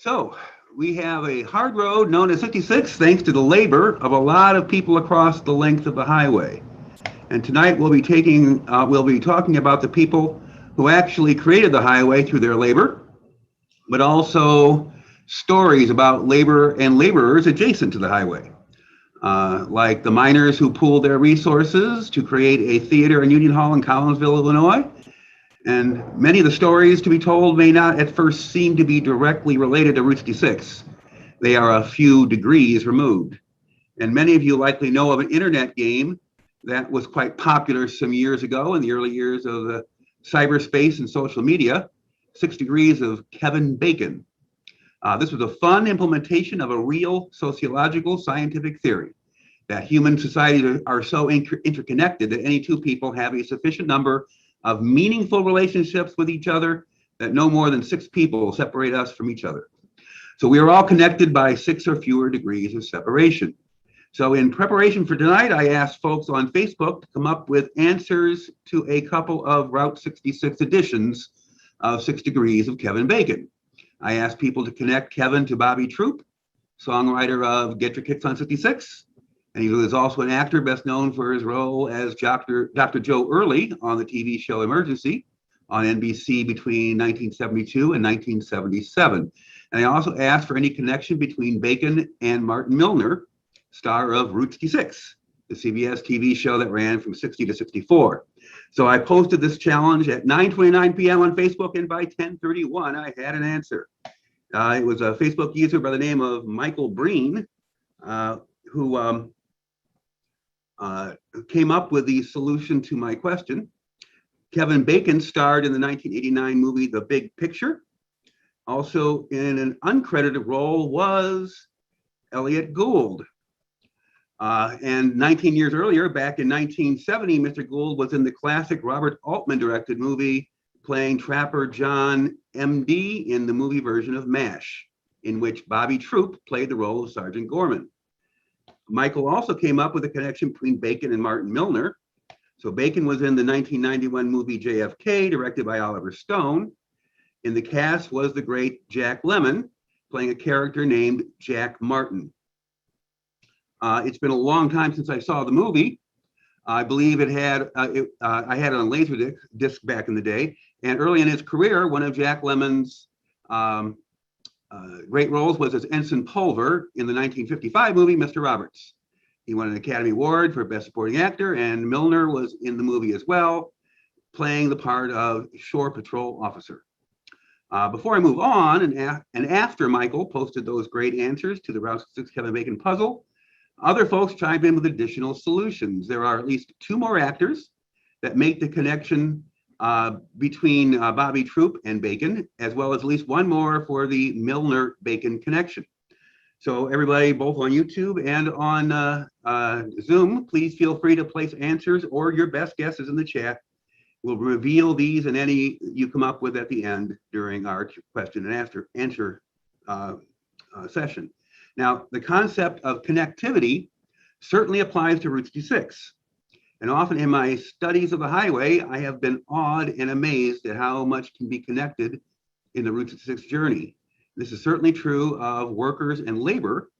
So we have a hard road known as 56 thanks to the labor of a lot of people across the length of the highway. And tonight we'll be talking about the people who actually created the highway through their labor, but also stories about labor and laborers adjacent to the highway, like the miners who pooled their resources to create a theater and union hall in Collinsville, Illinois. And many of the stories to be told may not at first seem to be directly related to Route 66. They are a few degrees removed. And many of you likely know of an internet game that was quite popular some years ago in the early years of the cyberspace and social media, 6 Degrees of Kevin Bacon. This was a fun implementation of a real sociological scientific theory that human societies are so interconnected that any two people have a sufficient number of meaningful relationships with each other that no more than 6 people separate us from each other. So we are all connected by 6 or fewer degrees of separation. So in preparation for tonight, I asked folks on Facebook to come up with answers to a couple of Route 66 editions of 6 Degrees of Kevin Bacon. I asked people to connect Kevin to Bobby Troupe, songwriter of Get Your Kicks on 66. And he was also an actor best known for his role as Dr. Joe Early on the TV show Emergency on NBC between 1972 and 1977. And I also asked for any connection between Bacon and Martin Milner, star of Route 66, the CBS TV show that ran from 60 to 64. So I posted this challenge at 9:29 p.m. on Facebook, and by 10:31, I had an answer. It was a Facebook user by the name of Michael Breen, who came up with the solution to my question. Kevin Bacon starred in the 1989 movie The Big Picture. Also in an uncredited role was Elliot Gould. And 19 years earlier, back in 1970, Mr. Gould was in the classic Robert Altman directed movie playing Trapper John M.D. in the movie version of MASH, in which Bobby Troupe played the role of Sergeant Gorman. Michael also came up with a connection between Bacon and Martin Milner. So Bacon was in the 1991 movie JFK, directed by Oliver Stone. In the cast was the great Jack Lemmon, playing a character named Jack Martin. It's been a long time since I saw the movie. I believe I had it on Laserdisc back in the day. And early in his career, one of Jack Lemmon's great roles was as Ensign Pulver in the 1955 movie Mr. Roberts. He won an Academy Award for Best Supporting Actor, and Milner was in the movie as well, playing the part of Shore Patrol Officer. Before I move on, and after Michael posted those great answers to the Route 66 Kevin Bacon puzzle, other folks chimed in with additional solutions. There are at least 2 more actors that make the connection between Bobby Troupe and Bacon, as well as at least 1 more for the Milner-Bacon connection. So everybody, both on YouTube and on Zoom, please feel free to place answers or your best guesses in the chat. We'll reveal these and any you come up with at the end during our question and answer session. Now, the concept of connectivity certainly applies to Route 66. And often in my studies of the highway, I have been awed and amazed at how much can be connected in the Route 66 journey. This is certainly true of workers and labor,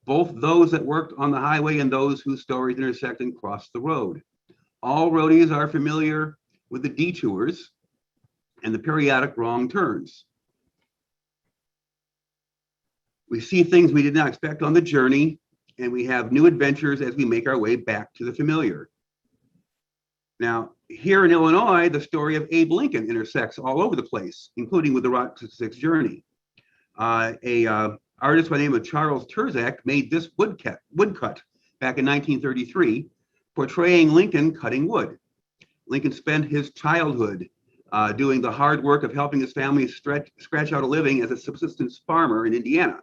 both those that worked on the highway and those whose stories intersect and cross the road. All roadies are familiar with the detours and the periodic wrong turns. We see things we did not expect on the journey, and we have new adventures as we make our way back to the familiar. Now, here in Illinois, the story of Abe Lincoln intersects all over the place, including with the Route 66 journey. An artist by the name of Charles Terzak made this woodcut back in 1933, portraying Lincoln cutting wood. Lincoln spent his childhood doing the hard work of helping his family scratch out a living as a subsistence farmer in Indiana.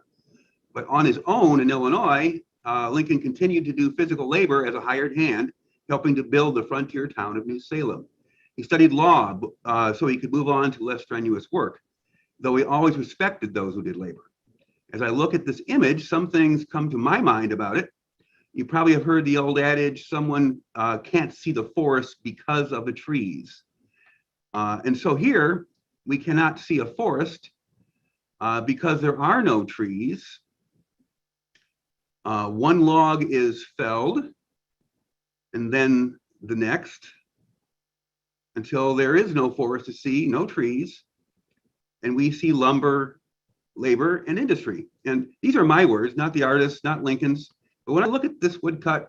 But on his own in Illinois, Lincoln continued to do physical labor as a hired hand, helping to build the frontier town of New Salem. He studied law so he could move on to less strenuous work, though he always respected those who did labor. As I look at this image, some things come to my mind about it. You probably have heard the old adage, someone can't see the forest because of the trees. And so here, we cannot see a forest Because there are no trees, one log is felled and then the next until there is no forest to see, no trees, and we see lumber, labor, and industry. And these are my words, not the artist's, not Lincoln's. But when I look at this woodcut,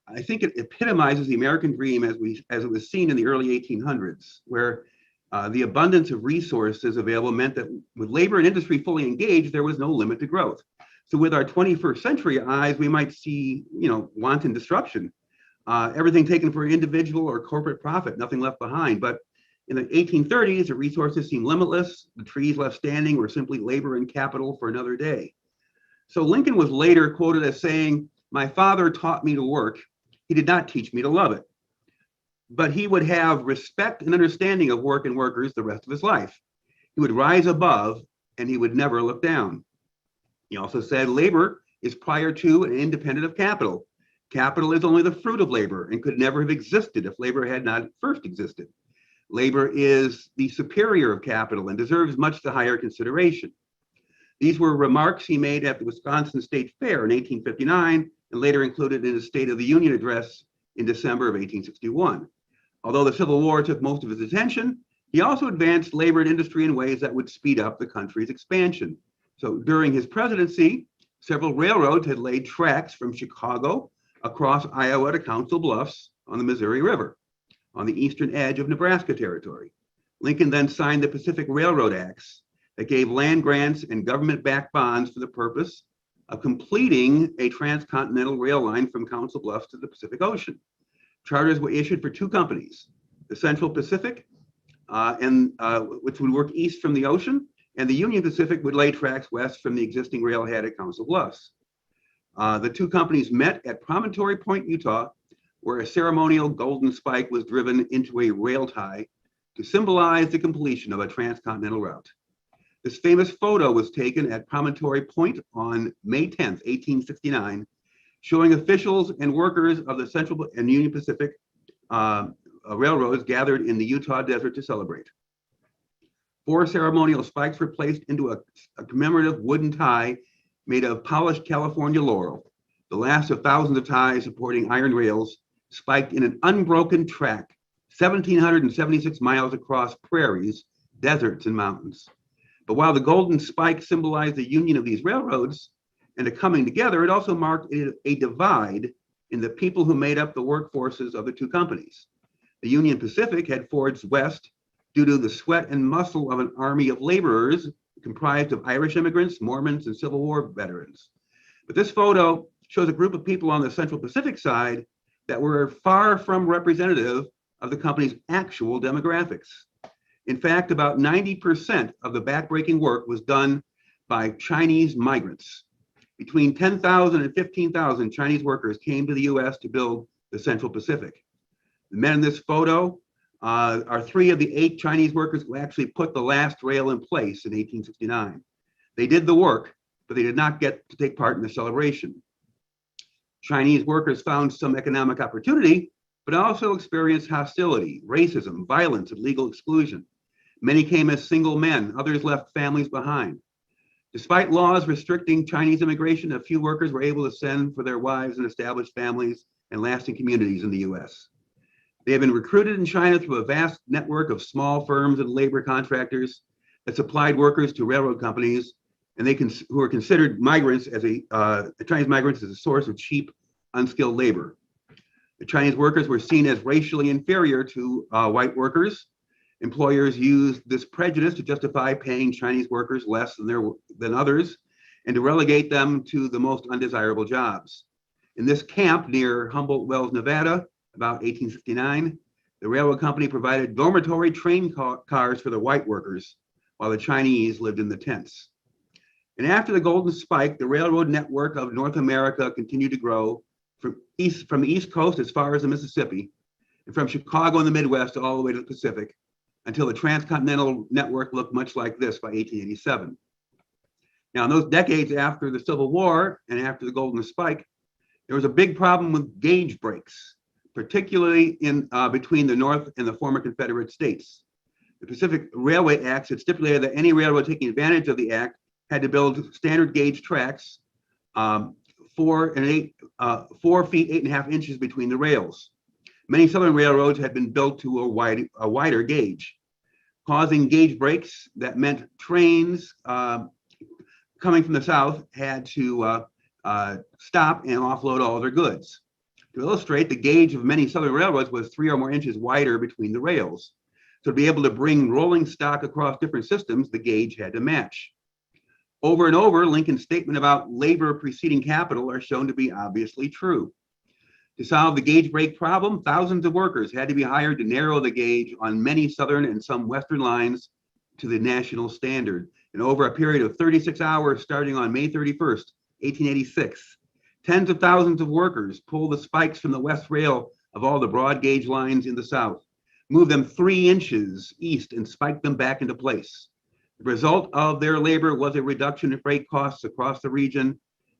I think it epitomizes the American dream as it was seen in the early 1800s, where the abundance of resources available meant that with labor and industry fully engaged, there was no limit to growth. So with our 21st century eyes, we might see, wanton disruption, everything taken for individual or corporate profit, nothing left behind. But in the 1830s, the resources seemed limitless. The trees left standing were simply labor and capital for another day. So Lincoln was later quoted as saying, "My father taught me to work. He did not teach me to love it." But he would have respect and understanding of work and workers the rest of his life. He would rise above and he would never look down. He also said labor is prior to and independent of capital. Capital is only the fruit of labor and could never have existed if labor had not first existed. Labor is the superior of capital and deserves much the higher consideration. These were remarks he made at the Wisconsin State Fair in 1859 and later included in his State of the Union address in December of 1861. Although the Civil War took most of his attention, he also advanced labor and industry in ways that would speed up the country's expansion. So during his presidency, several railroads had laid tracks from Chicago across Iowa to Council Bluffs on the Missouri River, on the eastern edge of Nebraska territory. Lincoln then signed the Pacific Railroad Acts that gave land grants and government-backed bonds for the purpose of completing a transcontinental rail line from Council Bluffs to the Pacific Ocean. Charters were issued for two companies, the Central Pacific, which would work east from the ocean, and the Union Pacific would lay tracks west from the existing railhead at Council Bluffs. The two companies met at Promontory Point, Utah, where a ceremonial golden spike was driven into a rail tie to symbolize the completion of a transcontinental route. This famous photo was taken at Promontory Point on May 10th, 1869, showing officials and workers of the Central and Union Pacific railroads gathered in the Utah desert to celebrate. 4 ceremonial spikes were placed into a commemorative wooden tie made of polished California laurel, the last of thousands of ties supporting iron rails spiked in an unbroken track, 1,776 miles across prairies, deserts, and mountains. But while the golden spike symbolized the union of these railroads and a coming together, it also marked a divide in the people who made up the workforces of the two companies. The Union Pacific had forged west due to the sweat and muscle of an army of laborers comprised of Irish immigrants, Mormons, and Civil War veterans. But this photo shows a group of people on the Central Pacific side that were far from representative of the company's actual demographics. In fact, about 90% of the backbreaking work was done by Chinese migrants. Between 10,000 and 15,000 Chinese workers came to the US to build the Central Pacific. The men in this photo are 3 of the 8 Chinese workers who actually put the last rail in place in 1869. They did the work, but they did not get to take part in the celebration. Chinese workers found some economic opportunity, but also experienced hostility, racism, violence, and legal exclusion. Many came as single men, others left families behind. Despite laws restricting Chinese immigration, a few workers were able to send for their wives and establish families and lasting communities in the US. They have been recruited in China through a vast network of small firms and labor contractors that supplied workers to railroad companies, and who are considered migrants Chinese migrants as a source of cheap, unskilled labor. The Chinese workers were seen as racially inferior to white workers. Employers used this prejudice to justify paying Chinese workers less than others and to relegate them to the most undesirable jobs. In this camp near Humboldt Wells, Nevada, about 1869, the railroad company provided dormitory train cars for the white workers, while the Chinese lived in the tents. And after the Golden Spike, the railroad network of North America continued to grow from the East Coast as far as the Mississippi, and from Chicago in the Midwest all the way to the Pacific, until the transcontinental network looked much like this by 1887. Now, in those decades after the Civil War and after the Golden Spike, there was a big problem with gauge breaks, particularly between the North and the former Confederate states. The Pacific Railway Act had stipulated that any railroad taking advantage of the act had to build standard gauge tracks, 4 feet 8.5 inches between the rails. Many southern railroads had been built to a wider gauge, causing gauge breaks. That meant trains coming from the south had to stop and offload all their goods. To illustrate, the gauge of many southern railroads was 3 or more inches wider between the rails. So to be able to bring rolling stock across different systems, the gauge had to match. Over and over, Lincoln's statement about labor preceding capital are shown to be obviously true. To solve the gauge break problem, thousands of workers had to be hired to narrow the gauge on many southern and some western lines to the national standard. And over a period of 36 hours starting on May 31st, 1886, tens of thousands of workers pulled the spikes from the west rail of all the broad gauge lines in the south, moved them 3 inches east, and spiked them back into place. The result of their labor was a reduction in freight costs across the region,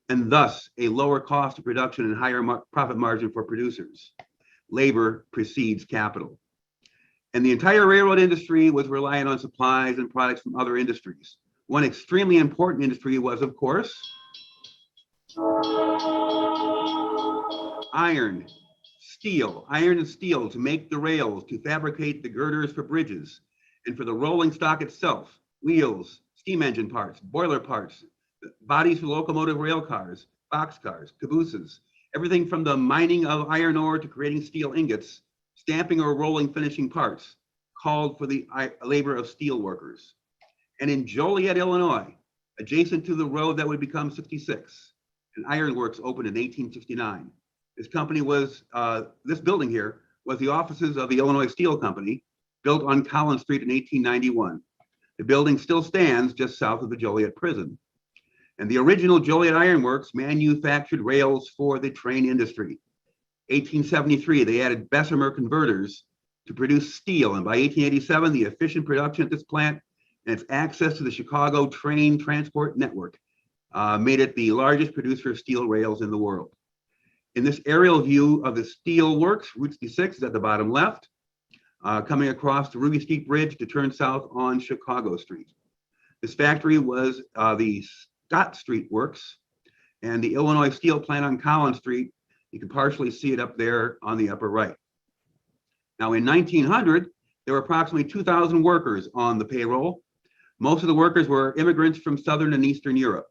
and thus a lower cost of production and higher profit margin for producers. Labor precedes capital. And the entire railroad industry was reliant on supplies and products from other industries. One extremely important industry was, of course, iron, iron and steel to make the rails, to fabricate the girders for bridges, and for the rolling stock itself, wheels, steam engine parts, boiler parts, bodies for locomotive rail cars, boxcars, cabooses, everything from the mining of iron ore to creating steel ingots, stamping or rolling finishing parts, called for the labor of steel workers. And in Joliet, Illinois, adjacent to the road that would become 66, an ironworks opened in 1869. This company was, this building here was the offices of the Illinois Steel Company, built on Collins Street in 1891. The building still stands just south of the Joliet prison. And the original Joliet Ironworks manufactured rails for the train industry. 1873, they added Bessemer converters to produce steel. And by 1887, the efficient production at this plant and its access to the Chicago train transport network made it the largest producer of steel rails in the world. In this aerial view of the steel works, Route 66 is at the bottom left, coming across the Ruby Street Bridge to turn south on Chicago Street. This factory was the Scott Street Works, and the Illinois Steel Plant on Collins Street. You can partially see it up there on the upper right. Now in 1900, there were approximately 2,000 workers on the payroll. Most of the workers were immigrants from Southern and Eastern Europe,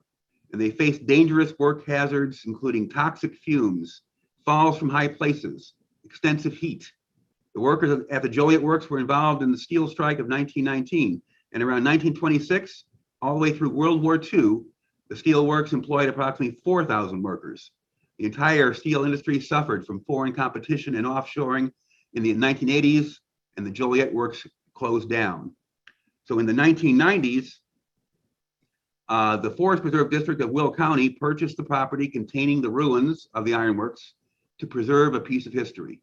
and they faced dangerous work hazards, including toxic fumes, falls from high places, extensive heat. The workers at the Joliet Works were involved in the steel strike of 1919, and around 1926, all the way through World War II, the steel works employed approximately 4,000 workers. The entire steel industry suffered from foreign competition and offshoring in the 1980s, and the Joliet Works closed down. So in the 1990s, the Forest Preserve District of Will County purchased the property containing the ruins of the ironworks to preserve a piece of history.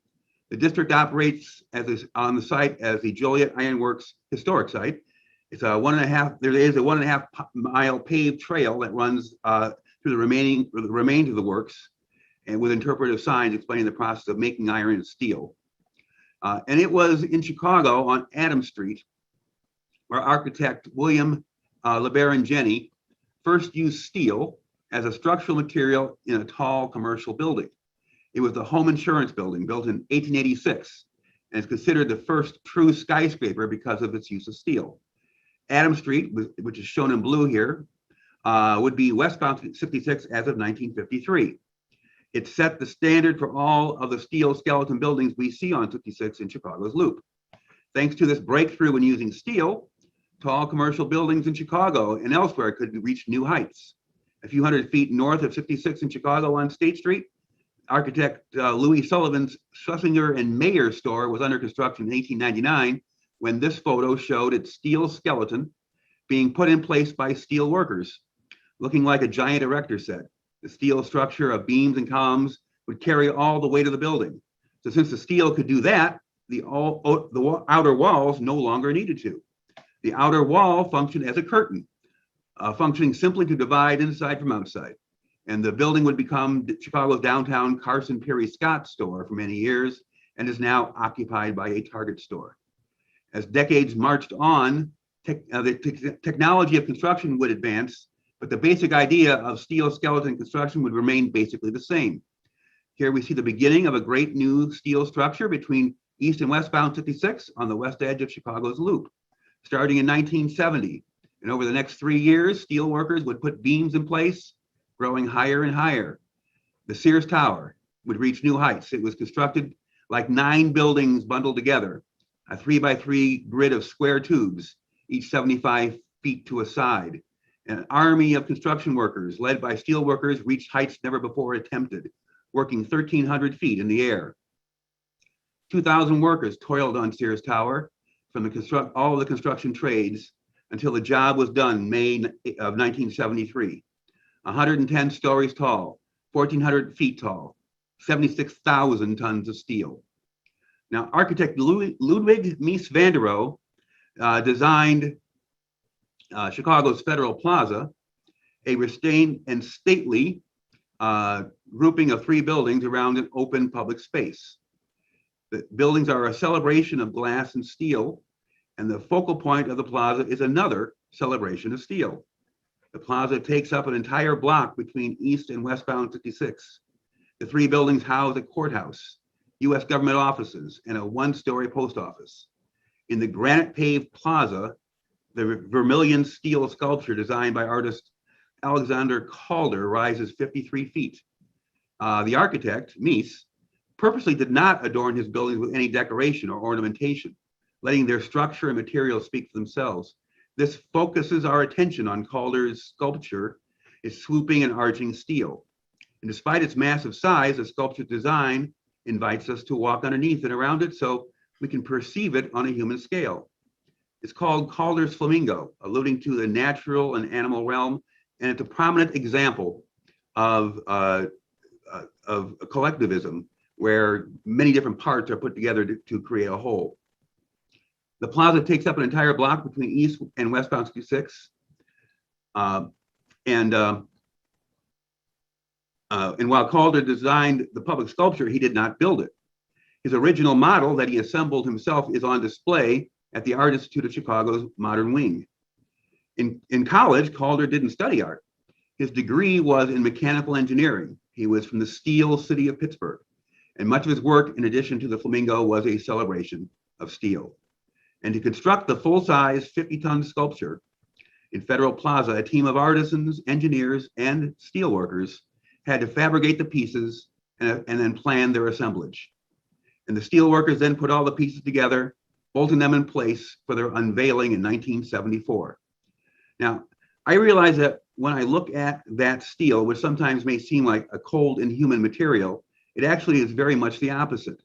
The district operates on the site as the Joliet Ironworks Historic Site. It's there is a 1.5 mile paved trail that runs through the remains of the works, and with interpretive signs explaining the process of making iron and steel. And it was in Chicago on Adams Street where architect William LeBaron Jenney first used steel as a structural material in a tall commercial building. It was the Home Insurance Building, built in 1886, and is considered the first true skyscraper because of its use of steel. Adams Street, which is shown in blue here, would be westbound 66 as of 1953. It set the standard for all of the steel skeleton buildings we see on 56 in Chicago's Loop. Thanks to this breakthrough in using steel, tall commercial buildings in Chicago and elsewhere could reach new heights. A few hundred feet north of 66 in Chicago on State Street, architect Louis Sullivan's Schlesinger and Mayer store was under construction in 1899 when this photo showed its steel skeleton being put in place by steel workers, looking like a giant erector set. The steel structure of beams and columns would carry all the weight of the building. So since the steel could do that, the outer walls no longer needed to. The outer wall functioned as a curtain, functioning simply to divide inside from outside. And the building would become Chicago's downtown Carson Perry Scott store for many years and is now occupied by a Target store. As decades marched on, the technology of construction would advance, but the basic idea of steel skeleton construction would remain basically the same. Here we see the beginning of a great new steel structure between east and westbound 56 on the west edge of Chicago's Loop, starting in 1970. And over the next 3 years, steel workers would put beams in place, growing higher and higher. The Sears Tower would reach new heights. It was constructed like 9 buildings bundled together, a 3x3 grid of square tubes, each 75 feet to a side. An army of construction workers, led by steel workers, reached heights never before attempted, working 1,300 feet in the air. 2,000 workers toiled on Sears Tower from all of the construction trades until the job was done May of 1973. 110 stories tall, 1,400 feet tall, 76,000 tons of steel. Now, architect Ludwig Mies van der Rohe designed Chicago's Federal Plaza, a restrained and stately grouping of 3 buildings around an open public space. The buildings are a celebration of glass and steel, and the focal point of the plaza is another celebration of steel. The plaza takes up an entire block between east and westbound 56. The 3 buildings house a courthouse, U.S. government offices, and a 1-story post office. In the granite paved plaza, the vermilion steel sculpture designed by artist Alexander Calder rises 53 feet. The architect, Mies, purposely did not adorn his buildings with any decoration or ornamentation, letting their structure and materials speak for themselves. This focuses our attention on Calder's sculpture, its swooping and arching steel. And despite its massive size, the sculpture's design invites us to walk underneath and around it so we can perceive it on a human scale. It's called Calder's Flamingo, alluding to the natural and animal realm, and it's a prominent example of collectivism, where many different parts are put together to create a whole. The plaza takes up an entire block between east and westbound 66. And while Calder designed the public sculpture, he did not build it. His original model that he assembled himself is on display at the Art Institute of Chicago's Modern Wing. In college, Calder didn't study art. His degree was in mechanical engineering. He was from the steel city of Pittsburgh, and much of his work, in addition to the Flamingo, was a celebration of steel. And to construct the full-size 50-ton sculpture in Federal Plaza, a team of artisans, engineers, and steelworkers had to fabricate the pieces and then plan their assemblage. And the steelworkers then put all the pieces together, bolting them in place for their unveiling in 1974. Now, I realize that when I look at that steel, which sometimes may seem like a cold, inhuman material, it actually is very much the opposite.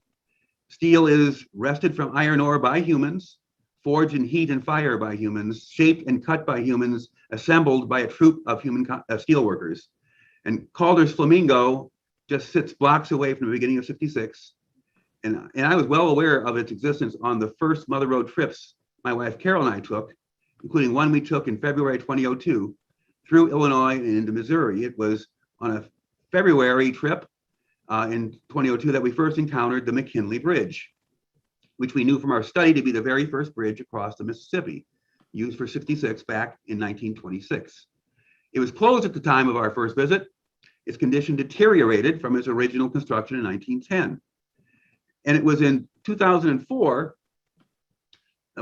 Steel is wrested from iron ore by humans, forged in heat and fire by humans, shaped and cut by humans, assembled by a troupe of human steelworkers. And Calder's Flamingo just sits blocks away from the beginning of 66. And I was well aware of its existence on the first Mother Road trips my wife Carol and I took, including one we took in February 2002 through Illinois and into Missouri. It was on a February trip in 2002 that we first encountered the McKinley Bridge, which we knew from our study to be the very first bridge across the Mississippi, used for 66 back in 1926. It was closed at the time of our first visit. Its condition deteriorated from its original construction in 1910. And it was in 2004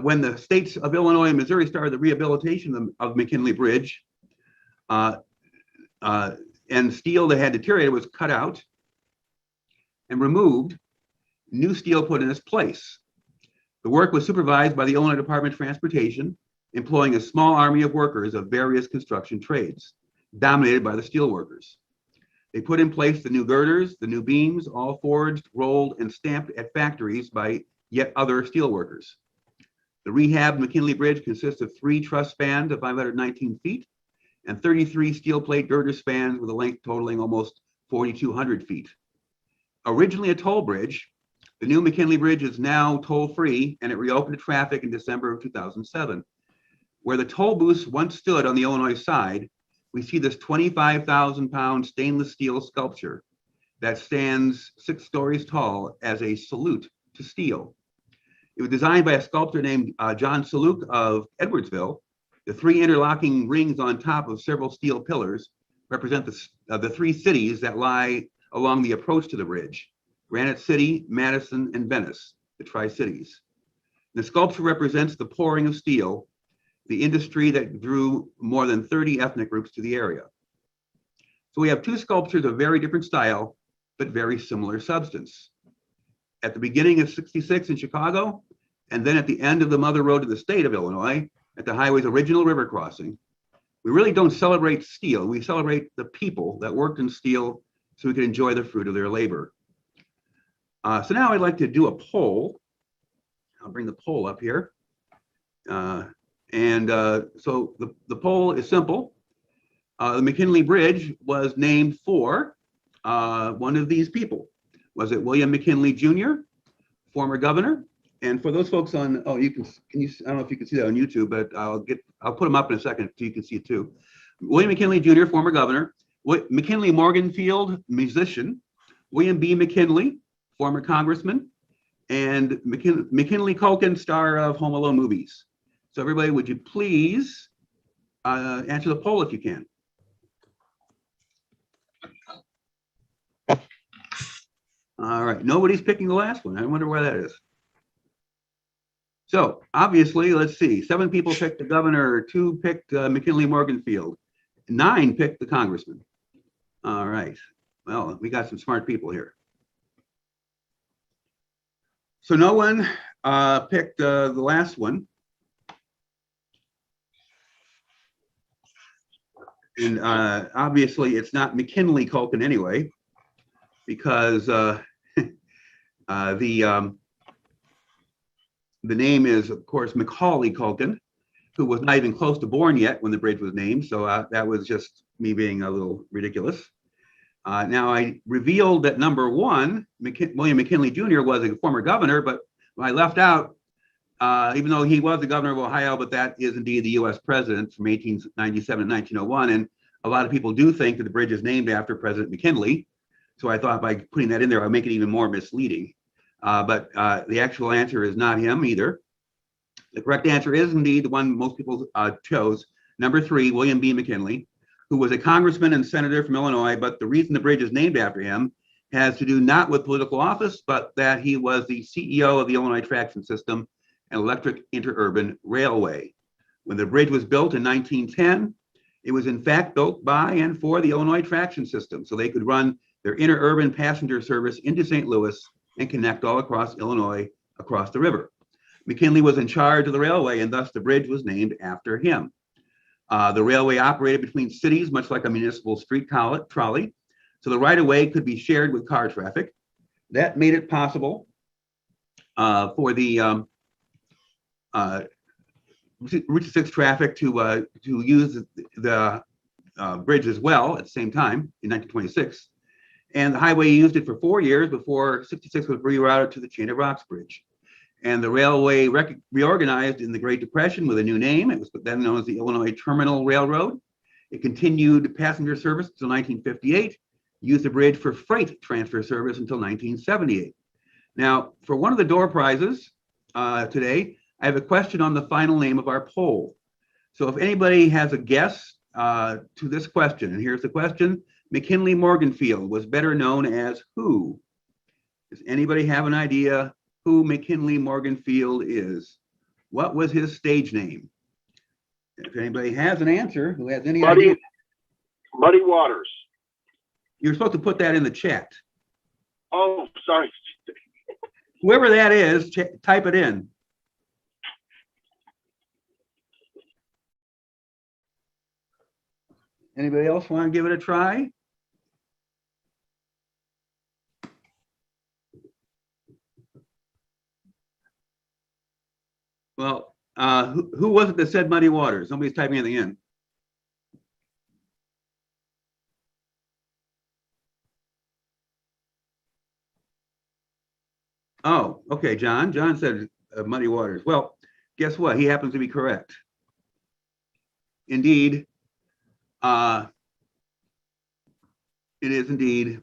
when the states of Illinois and Missouri started the rehabilitation of McKinley Bridge, and steel that had deteriorated was cut out and removed, new steel put in its place. The work was supervised by the Illinois Department of Transportation, employing a small army of workers of various construction trades, dominated by the steel workers. They put in place the new girders, the new beams, all forged, rolled, and stamped at factories by yet other steel workers. The rehabbed McKinley Bridge consists of 3 truss spans of 519 feet and 33 steel plate girder spans with a length totaling almost 4,200 feet. Originally a toll bridge, the new McKinley Bridge is now toll-free, and it reopened to traffic in December of 2007. Where the toll booths once stood on the Illinois side, we see this 25,000-pound stainless steel sculpture that stands 6 stories tall as a salute to steel. It was designed by a sculptor named John Saluk of Edwardsville. The three interlocking rings on top of several steel pillars represent the three cities that lie along the approach to the bridge: Granite City, Madison, and Venice, the Tri-Cities. The sculpture represents the pouring of steel, the industry that drew more than 30 ethnic groups to the area. So we have two sculptures of very different style, but very similar substance. At the beginning of 66 in Chicago, and then at the end of the mother road to the state of Illinois, at the highway's original river crossing, we really don't celebrate steel. We celebrate the people that worked in steel so we can enjoy the fruit of their labor. So now I'd like to do a poll. I'll bring the poll up here. So the poll is simple. The McKinley Bridge was named for one of these people. Was it William McKinley Jr., former governor? And for those folks on, I don't know if you can see that on YouTube, but I'll put them up in a second so you can see it too. William McKinley Jr., former governor. McKinley Morganfield, musician. William B. McKinley, former congressman. And McKinley Culkin, star of Home Alone movies. So everybody, would you please answer the poll if you can? All right, nobody's picking the last one. I wonder why that is. So obviously, let's see, 7 people picked the governor, 2 picked McKinley Morganfield, 9 picked the congressman. All right, well, we got some smart people here. So no one picked the last one. And obviously it's not McKinley Culkin anyway, because the name is, of course, Macaulay Culkin, who was not even close to born yet when the bridge was named. So that was just me being a little ridiculous. Now I revealed that number 1, William McKinley Jr. was a former governor, but I left out, even though he was the governor of Ohio, but that is indeed the US president from 1897 to 1901. And a lot of people do think that the bridge is named after President McKinley. So I thought by putting that in there, I'd make it even more misleading. But the actual answer is not him either. The correct answer is indeed the one most people chose, number 3, William B. McKinley, who was a congressman and senator from Illinois. But the reason the bridge is named after him has to do not with political office, but that he was the CEO of the Illinois Traction System and Electric Interurban Railway. When the bridge was built in 1910, it was in fact built by and for the Illinois Traction System, so they could run their interurban passenger service into St. Louis and connect all across Illinois across the river. McKinley was in charge of the railway, and thus the bridge was named after him. The railway operated between cities, much like a municipal street trolley, so the right-of-way could be shared with car traffic. That made it possible for the Route 6 traffic to use the bridge as well at the same time in 1926. And the highway used it for 4 years before 66 was rerouted to the Chain of Rocks Bridge. And the railway reorganized in the Great Depression with a new name. It was then known as the Illinois Terminal Railroad. It continued passenger service until 1958, used the bridge for freight transfer service until 1978. Now, for one of the door prizes today, I have a question on the final name of our poll. So if anybody has a guess to this question, and here's the question: McKinley Morganfield was better known as who? Does anybody have an idea who McKinley Morganfield is? What was his stage name? If anybody has an answer, who has any idea? Muddy Waters. You're supposed to put that in the chat. Oh, sorry. Whoever that is, type it in. Anybody else want to give it a try? Well, who was it that said Muddy Waters? Nobody's typing anything in. Oh, okay, John. John said Muddy Waters. Well, guess what? He happens to be correct. Indeed, it is indeed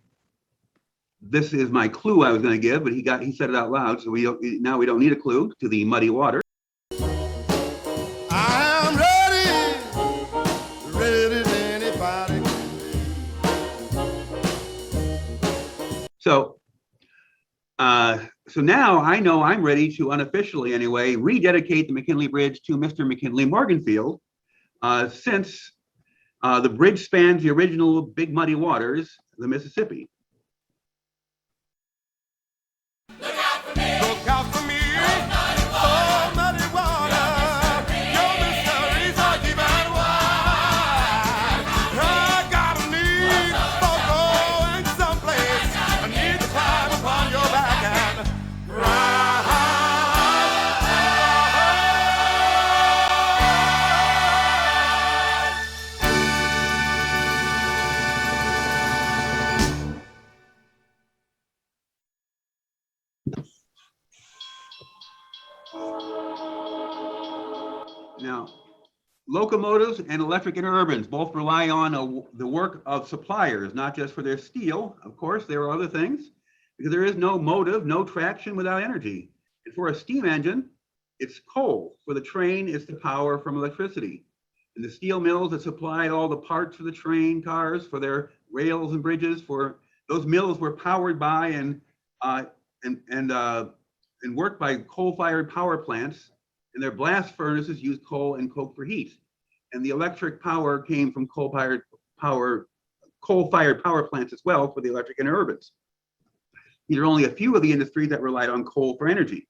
This is my clue I was going to give, but he said it out loud, so now we don't need a clue to the muddy water. I'm ready as anybody can be. So now I know I'm ready to unofficially, anyway, rededicate the McKinley Bridge to Mr. McKinley Morganfield, since the bridge spans the original big muddy waters, the Mississippi. Look out for me, oh muddy water, your mysteries are deep and wide. I got a need for going someplace. I need to climb upon your back and ride. Now, locomotives and electric interurbans both rely on the work of suppliers, not just for their steel. Of course, there are other things, because there is no motive, no traction without energy. And for a steam engine, it's coal. For the train, it's the power from electricity. And the steel mills that supplied all the parts for the train cars, for their rails and bridges, for those mills were powered by and worked by coal-fired power plants, and their blast furnaces used coal and coke for heat. And the electric power came from coal-fired power plants as well for the electric interurbans. These are only a few of the industries that relied on coal for energy.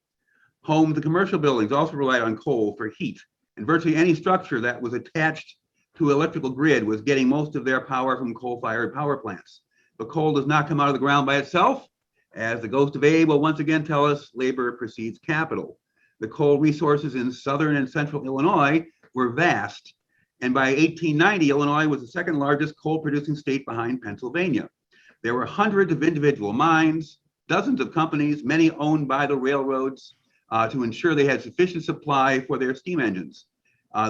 Homes and commercial buildings also relied on coal for heat, and virtually any structure that was attached to an electrical grid was getting most of their power from coal-fired power plants. But coal does not come out of the ground by itself. As the ghost of Abe will once again tell us, labor precedes capital. The coal resources in southern and central Illinois were vast, and by 1890, Illinois was the second largest coal-producing state behind Pennsylvania. There were hundreds of individual mines, dozens of companies, many owned by the railroads, to ensure they had sufficient supply for their steam engines.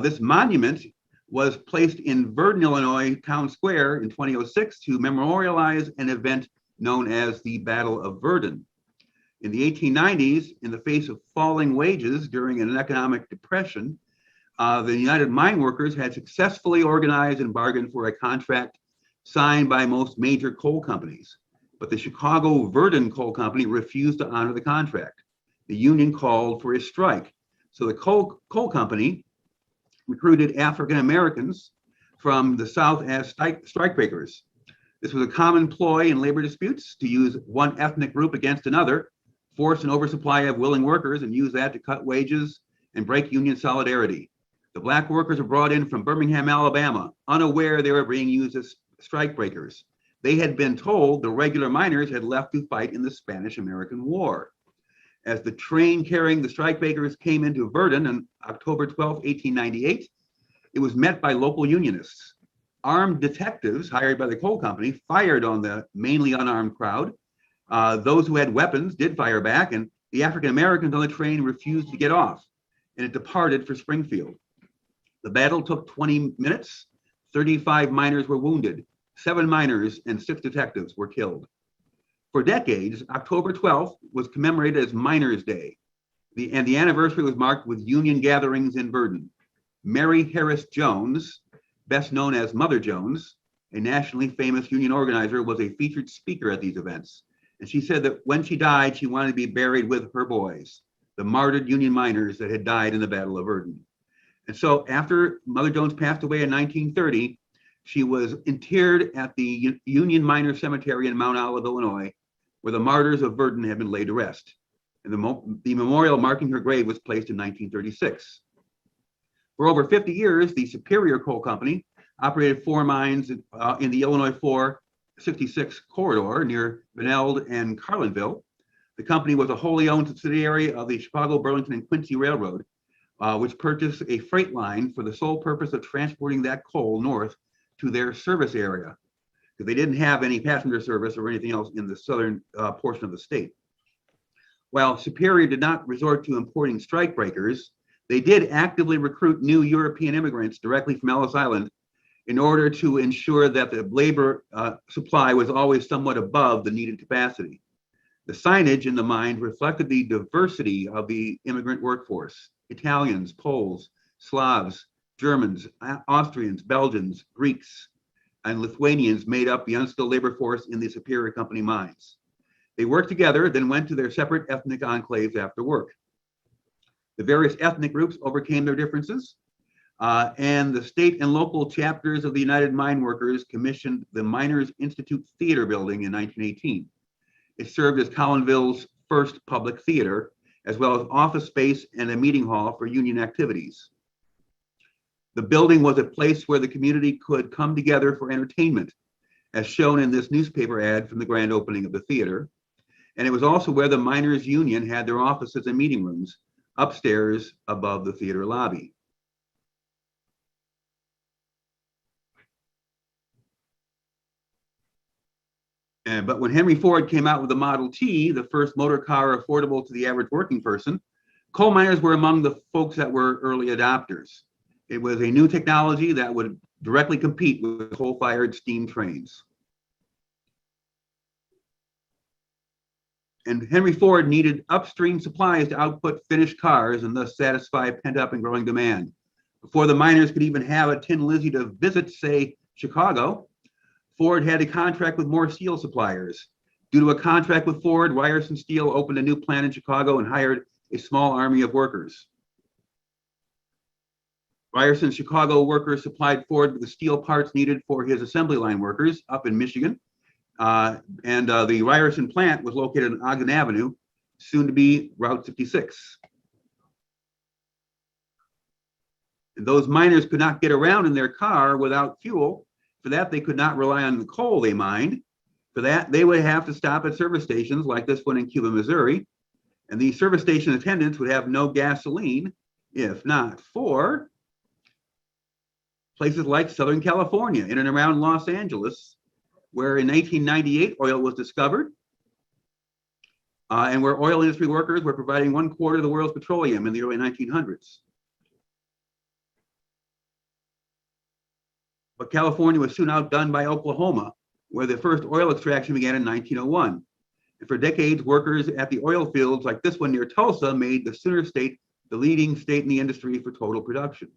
This monument was placed in Verdon, Illinois town square in 2006 to memorialize an event known as the Battle of Verdun. In the 1890s, in the face of falling wages during an economic depression, the United Mine Workers had successfully organized and bargained for a contract signed by most major coal companies. But the Chicago Verdun Coal Company refused to honor the contract. The union called for a strike. So the coal company recruited African Americans from the South as strikebreakers. This was a common ploy in labor disputes to use one ethnic group against another, force an oversupply of willing workers, and use that to cut wages and break union solidarity. The black workers were brought in from Birmingham, Alabama, unaware they were being used as strikebreakers. They had been told the regular miners had left to fight in the Spanish-American War. As the train carrying the strikebreakers came into Verdun on October 12, 1898, it was met by local unionists. Armed detectives hired by the coal company fired on the mainly unarmed crowd. Those who had weapons did fire back, and the African Americans on the train refused to get off, and it departed for Springfield. The battle took 20 minutes. 35 miners were wounded. 7 miners and 6 detectives were killed. For decades, October 12th was commemorated as Miners' Day, and the anniversary was marked with union gatherings in Verdun. Mary Harris Jones, best known as Mother Jones, a nationally famous union organizer, was a featured speaker at these events. And she said that when she died, she wanted to be buried with her boys, the martyred Union miners that had died in the Battle of Verdun. And so after Mother Jones passed away in 1930, she was interred at the Union Miner Cemetery in Mount Olive, Illinois, where the martyrs of Verdun had been laid to rest. And the memorial marking her grave was placed in 1936. For over 50 years, the Superior Coal Company operated 4 mines in the Illinois 466 corridor near Beneld and Collinsville. The company was a wholly owned subsidiary of the Chicago, Burlington, and Quincy Railroad, which purchased a freight line for the sole purpose of transporting that coal north to their service area, because they didn't have any passenger service or anything else in the southern portion of the state. While Superior did not resort to importing strikebreakers, they did actively recruit new European immigrants directly from Ellis Island in order to ensure that the labor supply was always somewhat above the needed capacity. The signage in the mine reflected the diversity of the immigrant workforce. Italians, Poles, Slavs, Germans, Austrians, Belgians, Greeks, and Lithuanians made up the unskilled labor force in the Superior Company mines. They worked together, then went to their separate ethnic enclaves after work. The various ethnic groups overcame their differences, and the state and local chapters of the United Mine Workers commissioned the Miners Institute Theater building in 1918. It served as Collinsville's first public theater, as well as office space and a meeting hall for union activities. The building was a place where the community could come together for entertainment, as shown in this newspaper ad from the grand opening of the theater. And it was also where the Miners Union had their offices and meeting rooms, upstairs above the theater lobby. But when Henry Ford came out with the Model T, the first motor car affordable to the average working person, coal miners were among the folks that were early adopters. It was a new technology that would directly compete with coal-fired steam trains. And Henry Ford needed upstream supplies to output finished cars and thus satisfy pent-up and growing demand. Before the miners could even have a Tin Lizzie to visit, say, Chicago, Ford had a contract with more steel suppliers. Due to a contract with Ford, Ryerson Steel opened a new plant in Chicago and hired a small army of workers. Ryerson's Chicago workers supplied Ford with the steel parts needed for his assembly line workers up in Michigan. The Ryerson plant was located on Ogden Avenue, soon to be Route 66. And those miners could not get around in their car without fuel. For that, they could not rely on the coal they mined. For that, they would have to stop at service stations like this one in Cuba, Missouri. And the service station attendants would have no gasoline, if not for places like Southern California, in and around Los Angeles, where in 1898 oil was discovered, and where oil industry workers were providing 1/4 of the world's petroleum in the early 1900s. But California was soon outdone by Oklahoma, where the first oil extraction began in 1901. And for decades, workers at the oil fields like this one near Tulsa made the Sooner State the leading state in the industry for total production.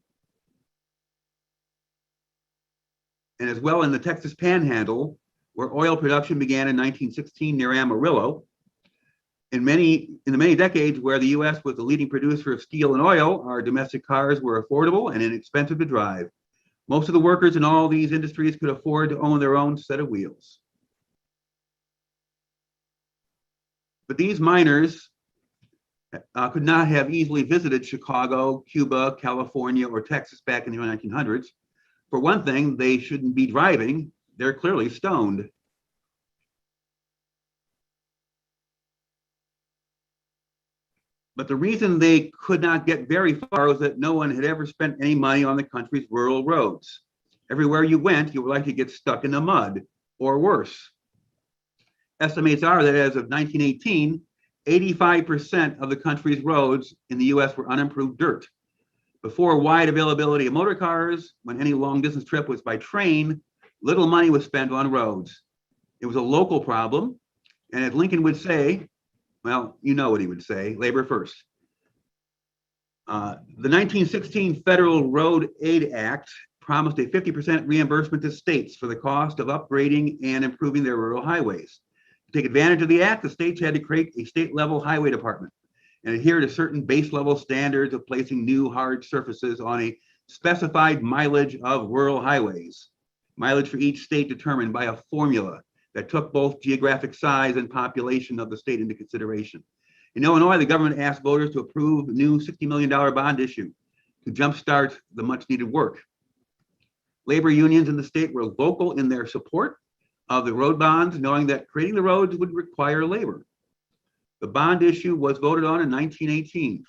And as well in the Texas Panhandle, where oil production began in 1916 near Amarillo. In the many decades where the U.S. was the leading producer of steel and oil, our domestic cars were affordable and inexpensive to drive. Most of the workers in all these industries could afford to own their own set of wheels. But these miners could not have easily visited Chicago, Cuba, California, or Texas back in the early 1900s. For one thing, they shouldn't be driving. They're clearly stoned. But the reason they could not get very far was that no one had ever spent any money on the country's rural roads. Everywhere you went, you were likely to get stuck in the mud, or worse. Estimates are that as of 1918, 85% of the country's roads in the US were unimproved dirt. Before wide availability of motor cars, when any long distance trip was by train, little money was spent on roads. It was a local problem, and as Lincoln would say, well, you know what he would say, labor first. The 1916 Federal Road Aid Act promised a 50% reimbursement to states for the cost of upgrading and improving their rural highways. To take advantage of the act, the states had to create a state-level highway department and adhere to certain base-level standards of placing new hard surfaces on a specified mileage of rural highways. Mileage for each state determined by a formula that took both geographic size and population of the state into consideration. In Illinois, the government asked voters to approve a new $60 million bond issue to jumpstart the much-needed work. Labor unions in the state were vocal in their support of the road bonds, knowing that creating the roads would require labor. The bond issue was voted on in 1918,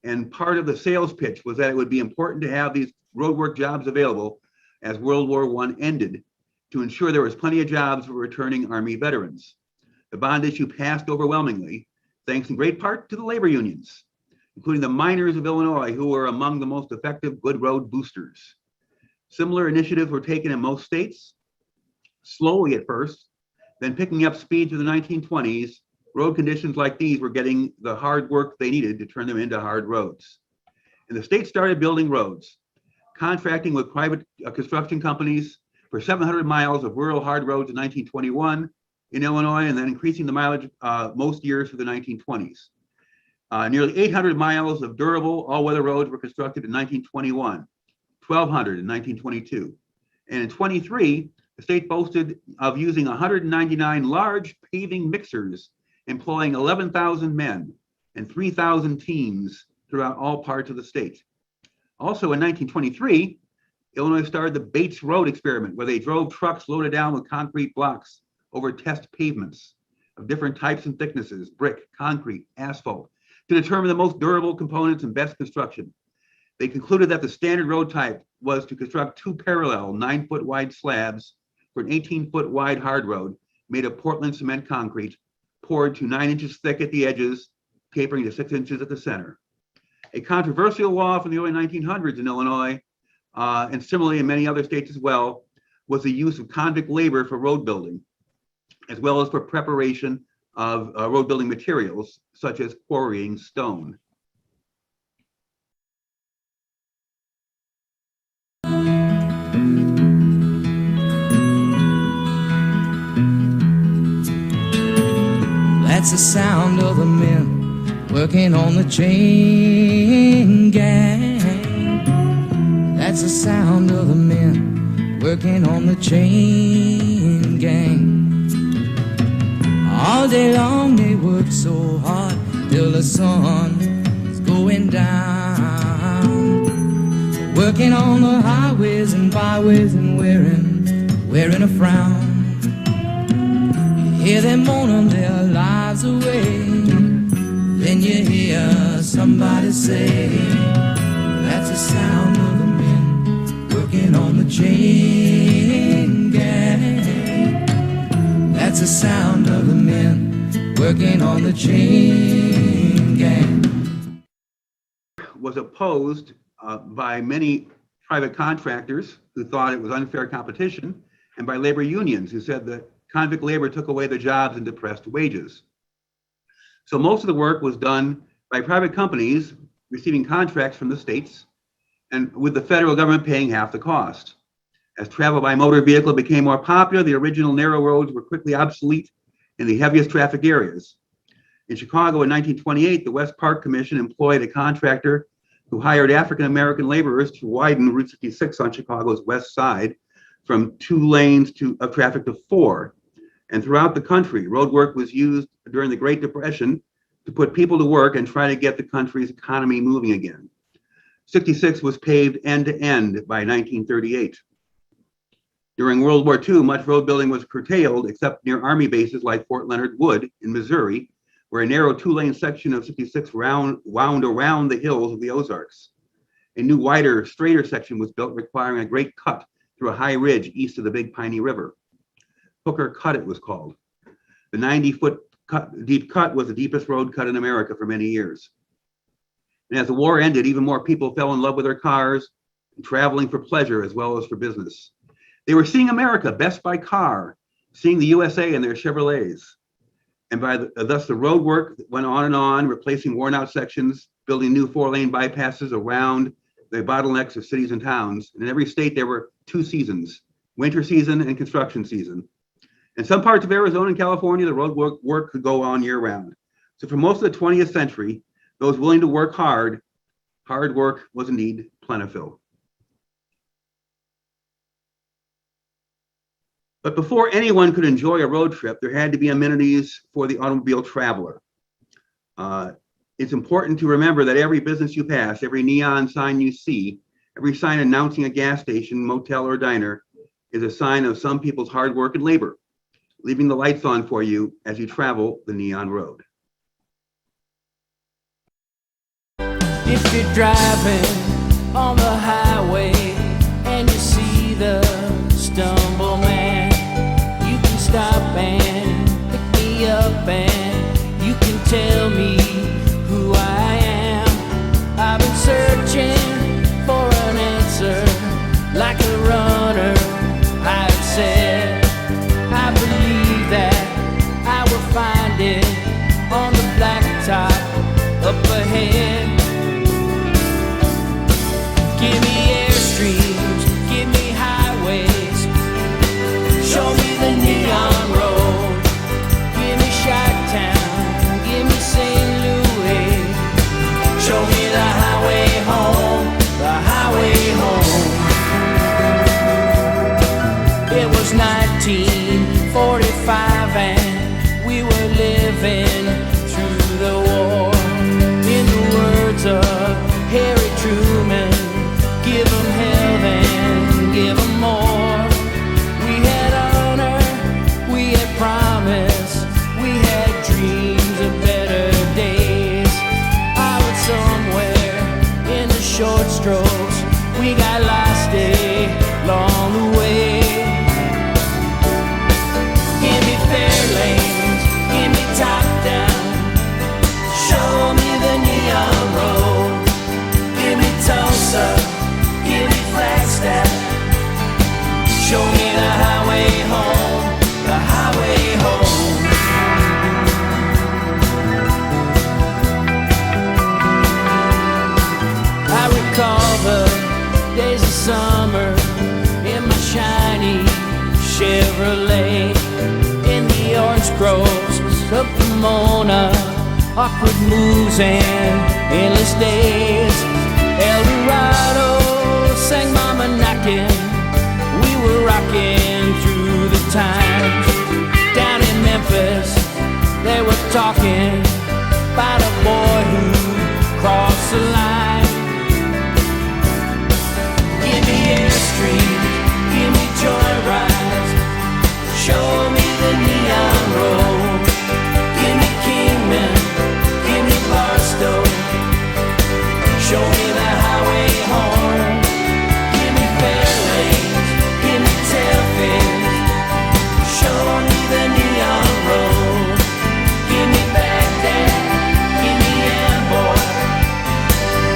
and part of the sales pitch was that it would be important to have these roadwork jobs available as World War I ended, to ensure there was plenty of jobs for returning Army veterans. The bond issue passed overwhelmingly, thanks in great part to the labor unions, including the miners of Illinois, who were among the most effective good road boosters. Similar initiatives were taken in most states, slowly at first, then picking up speed through the 1920s. Road conditions like these were getting the hard work they needed to turn them into hard roads. And the state started building roads, contracting with private construction companies for 700 miles of rural hard roads in 1921 in Illinois, and then increasing the mileage most years for the 1920s. Nearly 800 miles of durable all-weather roads were constructed in 1921, 1,200 in 1922. And in 23, the state boasted of using 199 large paving mixers, employing 11,000 men and 3,000 teams throughout all parts of the state. Also in 1923, Illinois started the Bates Road experiment, where they drove trucks loaded down with concrete blocks over test pavements of different types and thicknesses, brick, concrete, asphalt, to determine the most durable components and best construction. They concluded that the standard road type was to construct two parallel 9-foot wide slabs for an 18-foot wide hard road made of Portland cement concrete, poured to 9 inches thick at the edges, tapering to 6 inches at the center. A controversial law from the early 1900s in Illinois, and similarly in many other states as well, was the use of convict labor for road building, as well as for preparation of road building materials, such as quarrying stone. That's the sound of the men working on the chain gang. That's the sound of the men working on the chain gang. All day long they work so hard till the sun is going down. Working on the highways and byways and wearing a frown. You hear them moaning their lives away, then you hear somebody say, that's the sound of the men working on the chain gang. That's the sound of the men working on the chain gang. Was opposed by many private contractors who thought it was unfair competition, and by labor unions who said that convict labor took away the jobs and depressed wages. So most of the work was done by private companies receiving contracts from the states, and with the federal government paying half the cost. As travel by motor vehicle became more popular, the original narrow roads were quickly obsolete in the heaviest traffic areas. In Chicago in 1928, the West Park Commission employed a contractor who hired African-American laborers to widen Route 66 on Chicago's west side from 2 lanes of traffic to 4. And throughout the country, road work was used during the Great Depression to put people to work and try to get the country's economy moving again. 66 was paved end to end by 1938. During World War II, much road building was curtailed except near Army bases like Fort Leonard Wood in Missouri, where a narrow 2-lane section of 66 wound around the hills of the Ozarks. A new wider, straighter section was built requiring a great cut through a high ridge east of the Big Piney River. Hooker Cut, it was called. The 90-foot deep cut was the deepest road cut in America for many years. And as the war ended, even more people fell in love with their cars, traveling for pleasure as well as for business. They were seeing America best by car, seeing the USA in their Chevrolets. And thus the road work went on, replacing worn out sections, building new 4-lane bypasses around the bottlenecks of cities and towns. And in every state, there were 2 seasons, winter season and construction season. In some parts of Arizona and California, the road work could go on year round. So for most of the 20th century, those willing to work hard work was indeed plentiful. But before anyone could enjoy a road trip, there had to be amenities for the automobile traveler. It's important to remember that every business you pass, every neon sign you see, every sign announcing a gas station, motel, or diner is a sign of some people's hard work and labor, leaving the lights on for you as you travel the neon road. If you're driving on the highway and you see the stumble man, you can stop and pick me up and you can tell me who I am. I've been searching for an answer like a Truman, give them hell then give them more. We had honor, we had promise, we had dreams of better days. Out somewhere in the short strokes, we got lost along the way. Give me fair lanes, give me top down, show me the neon road. Give me Tulsa, give me Flagstaff, show me the highway home, the highway home. I recall the days of summer in my shiny Chevrolet, in the orange groves of Pomona, awkward moves and endless days. El Dorado sang Mama knocking, we were rocking through the times. Down in Memphis, they were talking about a boy who crossed the line. Give me Airstream, give me joyrides, show me the neon road. Give me Kingman, give me Barstow, show me the highway home. Give me fair lanes, give me tailfins, show me the neon road. Give me Baghdad, give me Amboy,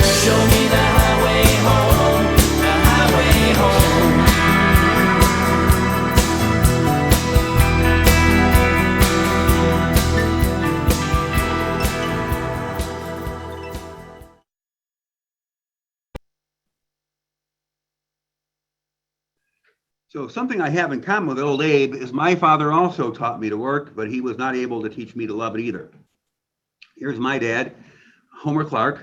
show me the highway home, the highway home. So something I have in common with old Abe is my father also taught me to work, but he was not able to teach me to love it either. Here's my dad, Homer Clark.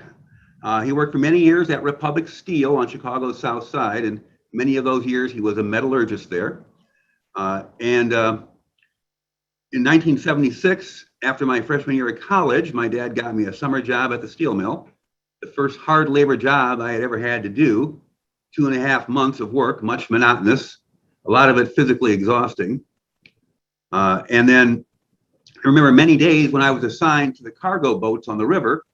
He worked for many years at Republic Steel on Chicago's South Side, and many of those years he was a metallurgist there. In 1976, after my freshman year at college, my dad got me a summer job at the steel mill, the first hard labor job I had ever had to do. 2.5 months of work, much monotonous, a lot of it physically exhausting. And then I remember many days when I was assigned to the cargo boats on the river,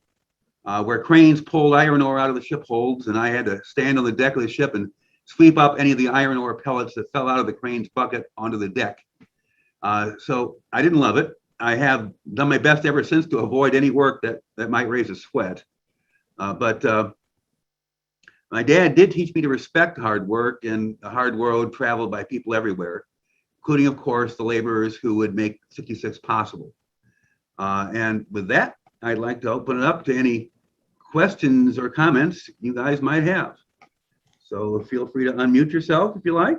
where cranes pulled iron ore out of the ship holds, and I had to stand on the deck of the ship and sweep up any of the iron ore pellets that fell out of the crane's bucket onto the deck. So I didn't love it. I have done my best ever since to avoid any work that might raise a sweat. But my dad did teach me to respect hard work and the hard road traveled by people everywhere, including, of course, the laborers who would make 66 possible. And with that, I'd like to open it up to any questions or comments you guys might have. So feel free to unmute yourself if you like.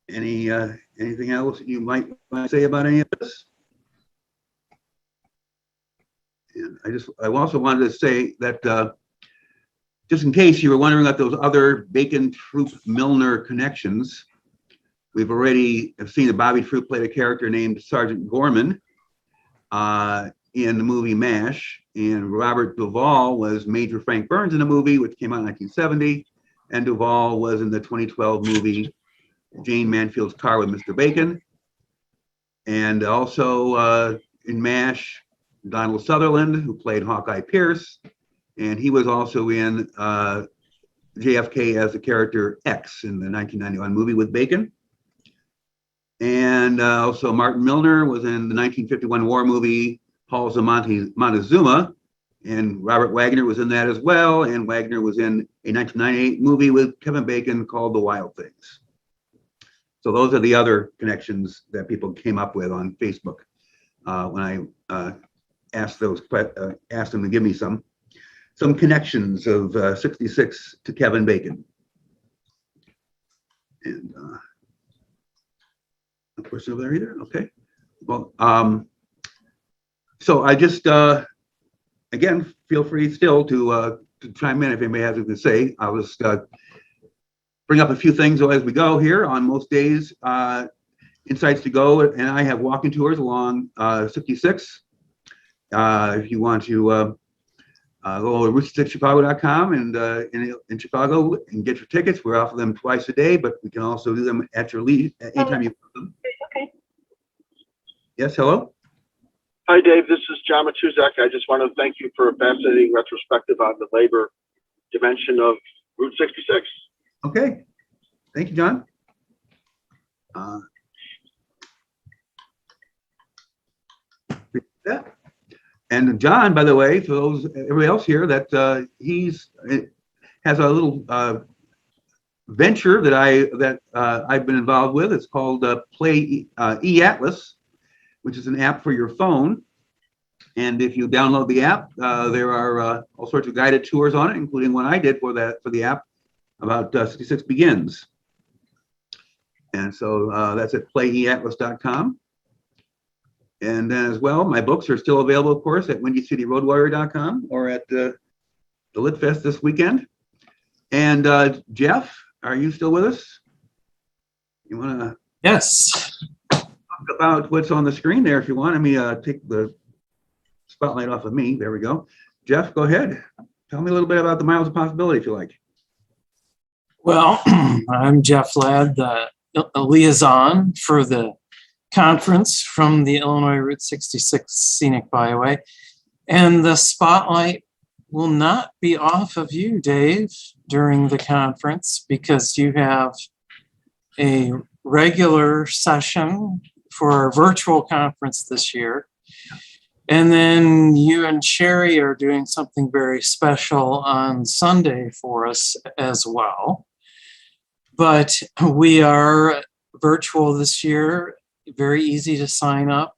Anything else you might say about any of this? And I also wanted to say that just in case you were wondering about those other Bacon Troop Milner connections, we've already seen that Bobby Troop played a character named Sergeant Gorman in the movie MASH, and Robert Duvall was Major Frank Burns in the movie, which came out in 1970, and Duvall was in the 2012 movie Jane Mansfield's Car with Mr. Bacon. And also in MASH, Donald Sutherland, who played Hawkeye Pierce, and he was also in JFK as the character X in the 1991 movie with Bacon. And also Martin Milner was in the 1951 war movie Halls of Montezuma, and Robert Wagner was in that as well, and Wagner was in a 1998 movie with Kevin Bacon called The Wild Things. So those are the other connections that people came up with on Facebook when I asked them to give me some connections of 66 to Kevin Bacon. And no question over there either. Okay. Well, so I just again, feel free still to chime in if anybody has anything to say. I'll just bring up a few things as we go here. On most days, Insights to Go and I have walking tours along 66. if you want to go to route66chicago.com and in Chicago and get your tickets. We offer them twice a day, but we can also do them at your leisure anytime you want them. Okay. Yes, hello? Hi, Dave. This is John Matuzak. I just want to thank you for a fascinating retrospective on the labor dimension of Route 66. Okay. Thank you, John. Yeah. And John, by the way, for those everybody else here, that has a little venture that I've been involved with. It's called Play eAtlas, which is an app for your phone. And if you download the app, there are all sorts of guided tours on it, including one I did for the app about 66 Begins. And so that's at playeatlas.com. And then as well, my books are still available, of course, at windycityroadwarrior.com or at the Lit Fest this weekend. And Jeff, are you still with us? You want to Yes. talk about what's on the screen there if you want? Let me take the spotlight off of me. There we go. Jeff, go ahead. Tell me a little bit about the Miles of Possibility, if you like. Well, I'm Jeff Ladd, the liaison for the conference from the Illinois Route 66 Scenic Byway. And the spotlight will not be off of you, Dave, during the conference because you have a regular session for our virtual conference this year. And then you and Sherry are doing something very special on Sunday for us as well. But we are virtual this year, very easy to sign up.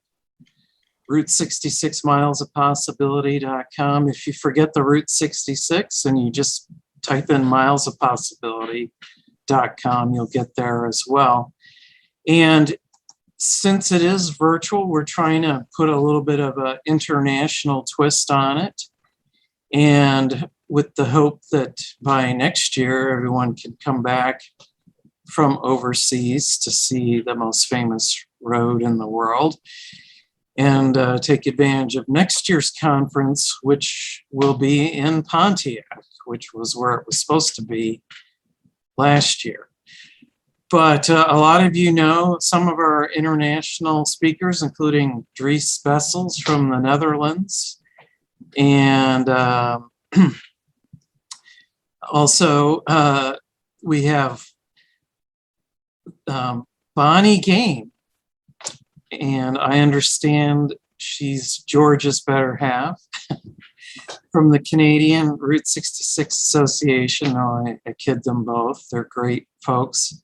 Route 66 milesofpossibility.com. If you forget the Route 66 and you just type in milesofpossibility.com, you'll get there as well. And since it is virtual, we're trying to put a little bit of an international twist on it. And with the hope that by next year, everyone can come back from overseas to see the most famous road in the world and take advantage of next year's conference, which will be in Pontiac, which was where it was supposed to be last year. But a lot of you know some of our international speakers, including Dries Bessels from the Netherlands. And also we have Bonnie Game. And I understand she's George's better half from the Canadian Route 66 Association. No, I kid them both. They're great folks.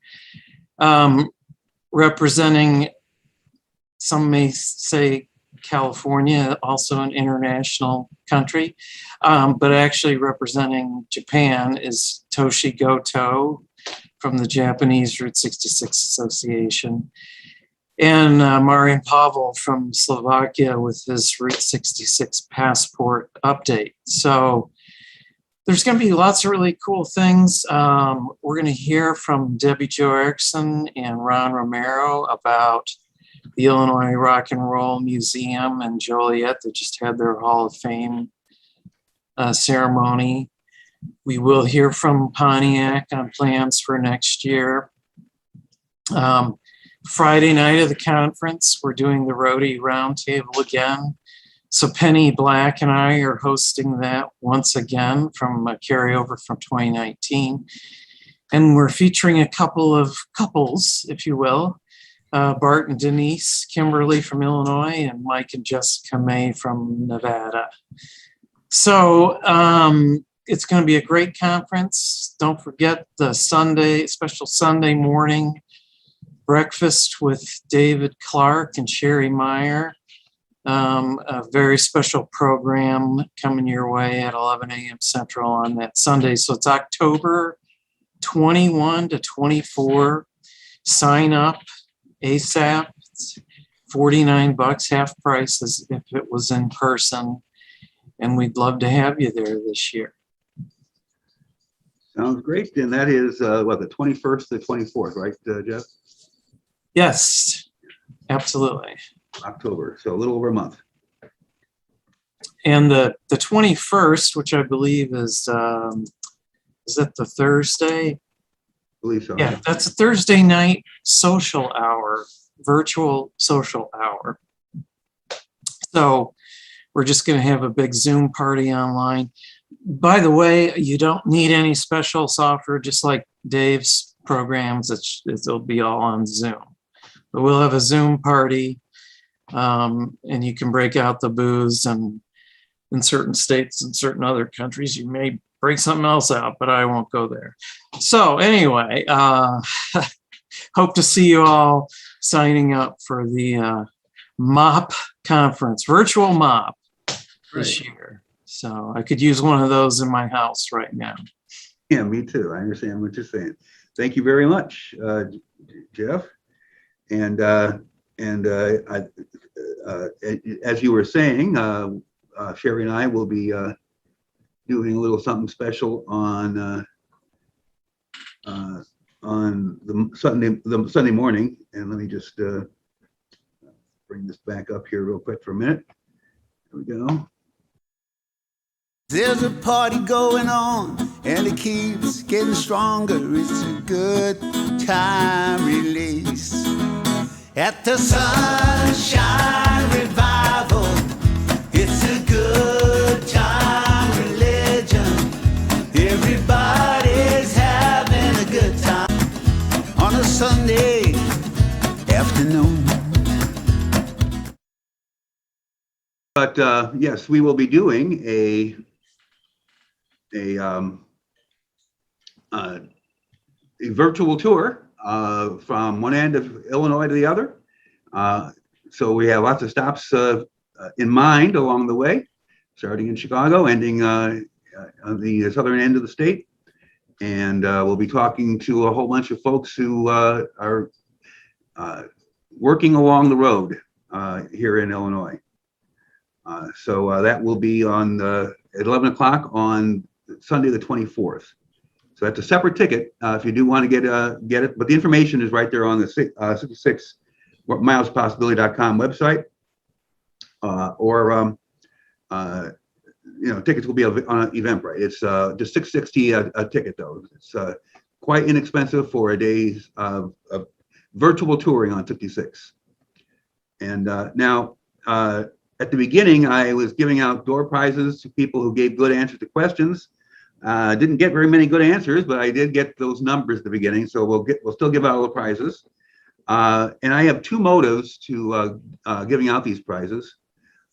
Representing, some may say California, also an international country, but actually representing Japan is Toshi Goto from the Japanese Route 66 Association. And Marian Pavel from Slovakia with his Route 66 passport update. So there's going to be lots of really cool things. We're going to hear from Debbie Jo Erickson and Ron Romero about the Illinois Rock and Roll Museum in Joliet. They just had their Hall of Fame ceremony. We will hear from Pontiac on plans for next year. Friday night of the conference, we're doing the Roadie Roundtable again. So Penny Black and I are hosting that once again from a carryover from 2019. And we're featuring a couple of couples, if you will, Bart and Denise Kimberly from Illinois and Mike and Jessica May from Nevada. So it's going to be a great conference. Don't forget the special Sunday morning breakfast with David Clark and Sherry Meyer. A very special program coming your way at 11 a.m. Central on that Sunday. So it's October 21 to 24. Sign up ASAP. It's $49, half price as if it was in person. And we'd love to have you there this year. Sounds great. And that is the 21st to 24th, right, Jeff? Yes, absolutely. October, so a little over a month. And the 21st, which I believe is that the Thursday? I believe so. Yeah, that's a Thursday night social hour, virtual social hour. So we're just going to have a big Zoom party online. By the way, you don't need any special software, just like Dave's programs. It'll be all on Zoom. But we'll have a Zoom party, and you can break out the booths. And in certain states and certain other countries, you may break something else out, but I won't go there. So anyway, hope to see you all signing up for the MOP conference, virtual MOP this year. So I could use one of those in my house right now. Yeah, me too. I understand what you're saying. Thank you very much, Jeff. And as you were saying, Sherry and I will be doing a little something special on the Sunday morning. And let me just bring this back up here real quick for a minute. There we go. There's a party going on and it keeps getting stronger. It's a good time release at the Sunshine Revival. It's a good time religion. Everybody's having a good time on a Sunday afternoon. But yes, we will be doing a virtual tour from one end of Illinois to the other. So we have lots of stops in mind along the way, starting in Chicago, ending on the southern end of the state. And we'll be talking to a whole bunch of folks who are working along the road here in Illinois. So that will be on at 11 o'clock on Sunday, the 24th. So that's a separate ticket if you do want to get it. But the information is right there on the 66milespossibility.com website. Tickets will be on Eventbrite. It's just $6.60 a ticket, though. It's quite inexpensive for a day's of virtual touring on 56. And now, at the beginning, I was giving out door prizes to people who gave good answers to questions. Didn't get very many good answers, but I did get those numbers at the beginning. So we'll still give out all the prizes. And I have two motives to giving out these prizes.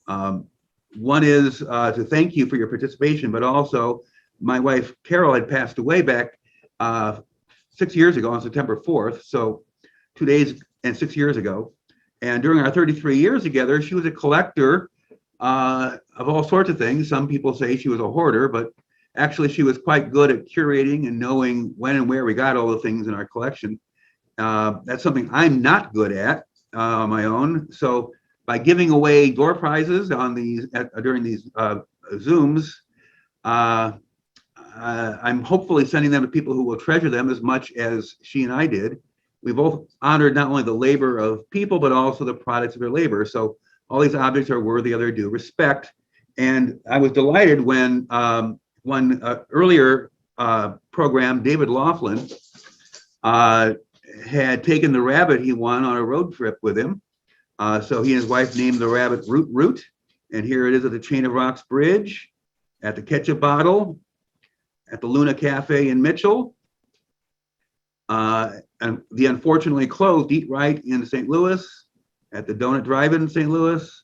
One is to thank you for your participation, but also my wife Carol had passed away back 6 years ago on September 4th. So 2 days and 6 years ago. And during our 33 years together, she was a collector of all sorts of things. Some people say she was a hoarder, but actually she was quite good at curating and knowing when and where we got all the things in our collection. That's something I'm not good at on my own. So by giving away door prizes on these during these Zooms, I'm hopefully sending them to people who will treasure them as much as she and I did. We both honored not only the labor of people, but also the products of their labor. So all these objects are worthy of their due respect. And I was delighted when one earlier program, David Laughlin, had taken the rabbit he won on a road trip with him. So he and his wife named the rabbit Root. And here it is at the Chain of Rocks Bridge, at the Ketchup Bottle, at the Luna Cafe in Mitchell, and the unfortunately closed Eat Right in St. Louis, at the Donut Drive-In in St. Louis,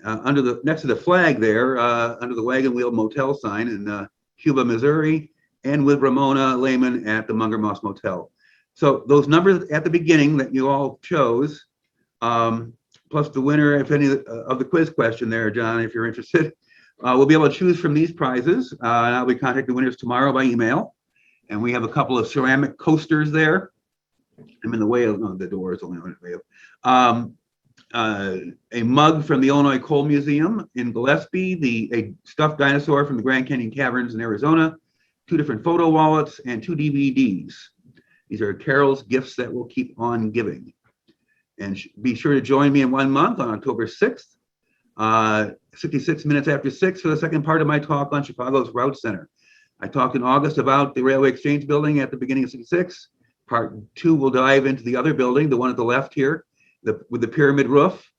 next to the flag there, under the Wagon Wheel Motel sign in Cuba, Missouri, and with Ramona Lehman at the Munger Moss Motel. So those numbers at the beginning that you all chose, plus the winner, if any of the quiz question there, John, if you're interested, we'll be able to choose from these prizes. And I'll be contacting the winners tomorrow by email. And we have a couple of ceramic coasters there. I'm in the way of the door is only in the way of. A mug from the Illinois Coal Museum in Gillespie, a stuffed dinosaur from the Grand Canyon Caverns in Arizona, 2 different photo wallets, and 2 DVDs. These are Carol's gifts that will keep on giving. And be sure to join me in 1 month on October 6th 66 minutes after 6 for the second part of my talk on Chicago's Route Center. I talked in August about the Railway Exchange Building at the beginning of 66. Part 2 will dive into the other building, the one at the left here, with the pyramid roof.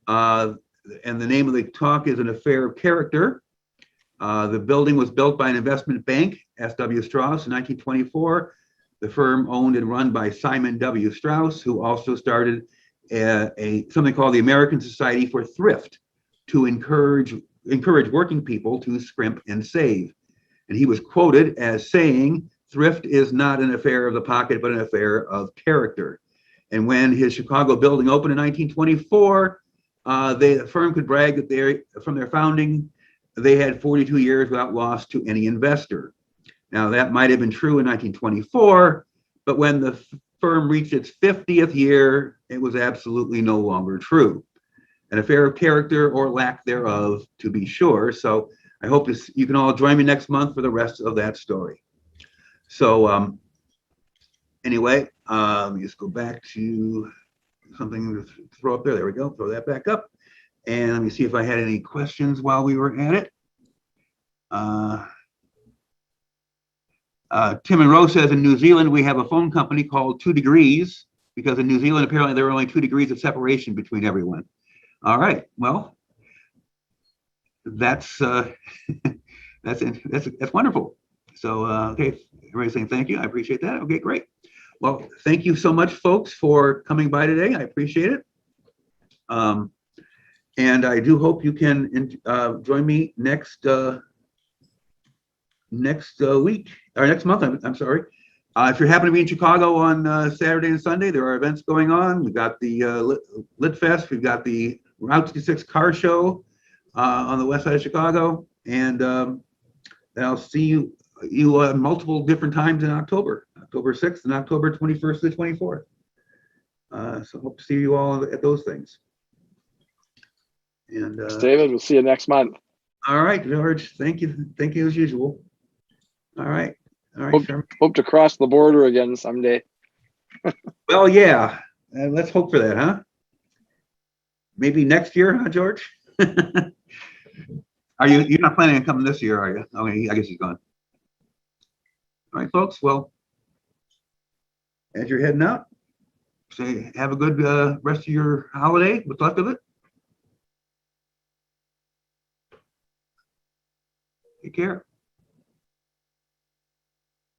And the name of the talk is An Affair of Character. The building was built by an investment bank, S.W. Strauss, in 1924. The firm owned and run by Simon W. Strauss, who also started something called the American Society for Thrift, to encourage working people to scrimp and save. And he was quoted as saying, "Thrift is not an affair of the pocket, but an affair of character." And when his Chicago building opened in 1924, the firm could brag that from their founding, they had 42 years without loss to any investor. Now, that might have been true in 1924, but when the firm reached its 50th year, it was absolutely no longer true. An affair of character or lack thereof, to be sure. So I hope you can all join me next month for the rest of that story. So anyway, let me just go back to something to throw up there. There we go. Throw that back up. And let me see if I had any questions while we were at it. Tim and Rose says in New Zealand, we have a phone company called 2 Degrees, because in New Zealand, apparently there are only 2 degrees of separation between everyone. All right. Well, that's wonderful. So, okay, everybody's saying thank you. I appreciate that. Okay, great. Well, thank you so much, folks, for coming by today. I appreciate it. And I do hope you can join me next week, or next month, I'm sorry. If you happen to be in Chicago on Saturday and Sunday, there are events going on. We've got the Lit Fest, we've got the Route 66 car show on the west side of Chicago, and I'll see you multiple different times in October 6th and October 21st to the 24th. So hope to see you all at those things. And David, we'll see you next month. All right, George. Thank you as usual. All right. Hope to cross the border again someday. Well, yeah. Let's hope for that, huh? Maybe next year, huh, George? You're not planning on coming this year, are you? Okay, I guess he's gone. All right, folks. Well, as you're heading out, say have a good rest of your holiday. What's left of it. Take care.